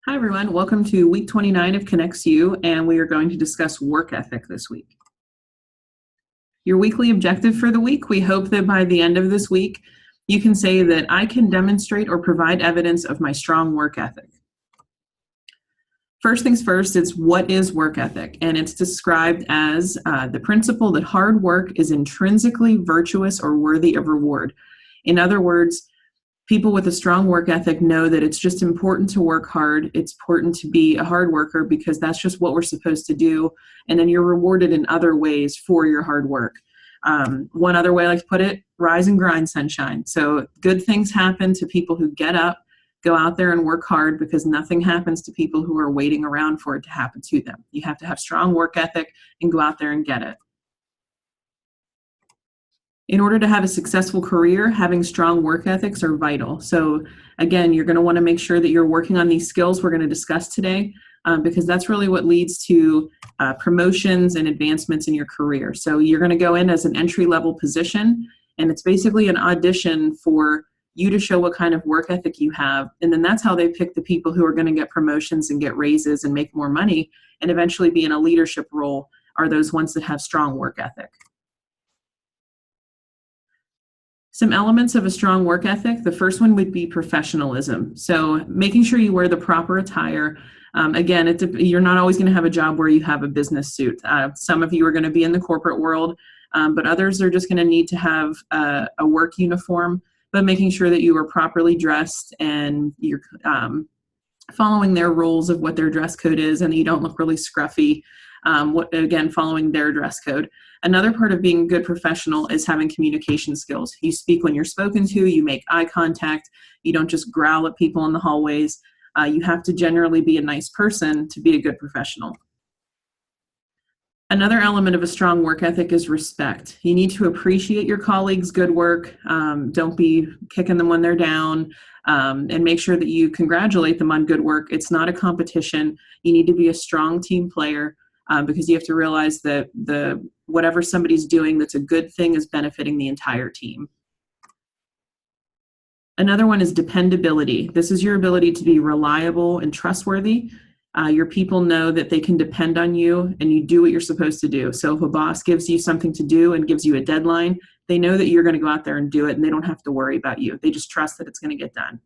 Hi, everyone. Welcome to week 29 of Connects You, and we are going to discuss work ethic this week. Your weekly objective for the week, we hope that by the end of this week, you can say that I can demonstrate or provide evidence of my strong work ethic. First things first, it's what is work ethic? And it's described as the principle that hard work is intrinsically virtuous or worthy of reward. In other words, people with a strong work ethic know that it's just important to work hard. It's important to be a hard worker because that's just what we're supposed to do. And then you're rewarded in other ways for your hard work. One other way I like to put it, rise and grind, sunshine. So good things happen to people who get up, go out there and work hard, because nothing happens to people who are waiting around for it to happen to them. You have to have strong work ethic and go out there and get it. In order to have a successful career, having strong work ethics are vital. So again, you're going to want to make sure that you're working on these skills we're going to discuss today, because that's really what leads to promotions and advancements in your career. So you're going to go in as an entry-level position, and it's basically an audition for you to show what kind of work ethic you have. And then that's how they pick the people who are going to get promotions and get raises and make more money and eventually be in a leadership role, are those ones that have strong work ethic. Some elements of a strong work ethic. The first one would be professionalism. So making sure you wear the proper attire. Again, you're not always going to have a job where you have a business suit. Some of you are going to be in the corporate world, but others are just going to need to have a work uniform, but making sure that you are properly dressed and you're following their rules of what their dress code is, and you don't look really scruffy. Again, following their dress code. Another part of being a good professional is having communication skills. You speak when you're spoken to, you make eye contact, you don't just growl at people in the hallways. You have to generally be a nice person to be a good professional. Another element of a strong work ethic is respect. You need to appreciate your colleagues' good work. Don't be kicking them when they're down, and make sure that you congratulate them on good work. It's not a competition. You need to be a strong team player, because you have to realize that whatever somebody's doing that's a good thing is benefiting the entire team. Another one is dependability. This is your ability to be reliable and trustworthy. Your people know that they can depend on you and you do what you're supposed to do. So if a boss gives you something to do and gives you a deadline, they know that you're going to go out there and do it, and they don't have to worry about you. They just trust that it's going to get done.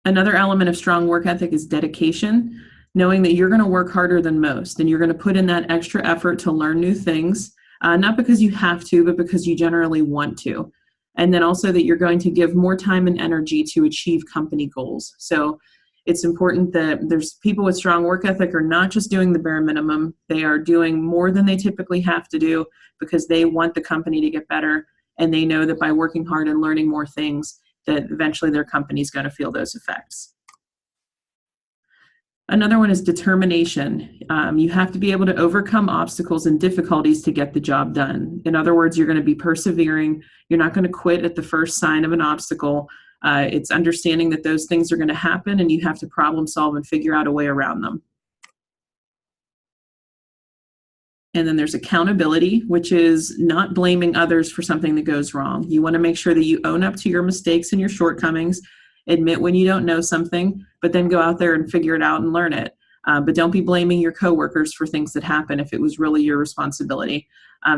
Another element of strong work ethic is dedication, knowing that you're going to work harder than most and you're going to put in that extra effort to learn new things, not because you have to, but because you generally want to. And then also that you're going to give more time and energy to achieve company goals. So it's important that there's people with strong work ethic are not just doing the bare minimum. They are doing more than they typically have to do because they want the company to get better. And they know that by working hard and learning more things, that eventually their company is going to feel those effects. Another one is determination. You have to be able to overcome obstacles and difficulties to get the job done. In other words, you're going to be persevering. You're not going to quit at the first sign of an obstacle. It's understanding that those things are going to happen and you have to problem solve and figure out a way around them. And then there's accountability, which is not blaming others for something that goes wrong. You want to make sure that you own up to your mistakes and your shortcomings, admit when you don't know something, but then go out there and figure it out and learn it. But don't be blaming your coworkers for things that happen if it was really your responsibility.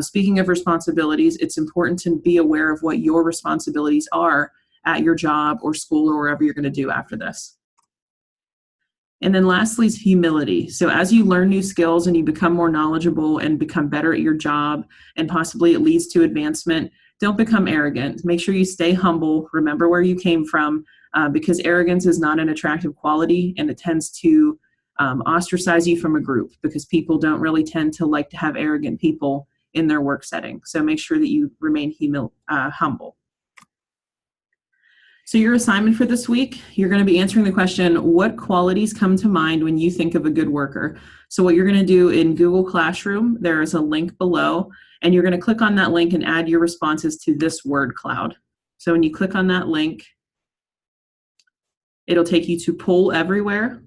Speaking of responsibilities, it's important to be aware of what your responsibilities are at your job or school or wherever you're going to do after this. And then lastly is humility. So as you learn new skills and you become more knowledgeable and become better at your job, and possibly it leads to advancement, don't become arrogant. Make sure you stay humble. Remember where you came from, because arrogance is not an attractive quality, and it tends to ostracize you from a group, because people don't really tend to like to have arrogant people in their work setting. So make sure that you remain humble. So your assignment for this week, you're going to be answering the question, what qualities come to mind when you think of a good worker? So what you're going to do in Google Classroom, there is a link below, and you're going to click on that link and add your responses to this word cloud. So when you click on that link, it'll take you to Poll Everywhere,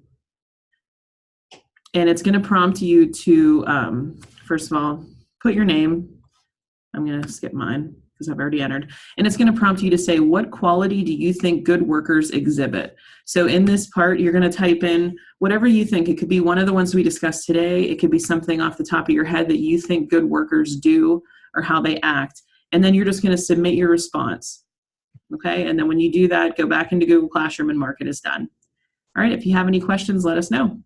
and it's going to prompt you to, first of all, put your name. I'm going to skip mine. because I've already entered. And it's going to prompt you to say, what quality do you think good workers exhibit? So in this part, you're going to type in whatever you think. It could be one of the ones we discussed today. It could be something off the top of your head that you think good workers do or how they act. And then you're just going to submit your response. Okay. And then when you do that, go back into Google Classroom and mark it as done. All right. If you have any questions, let us know.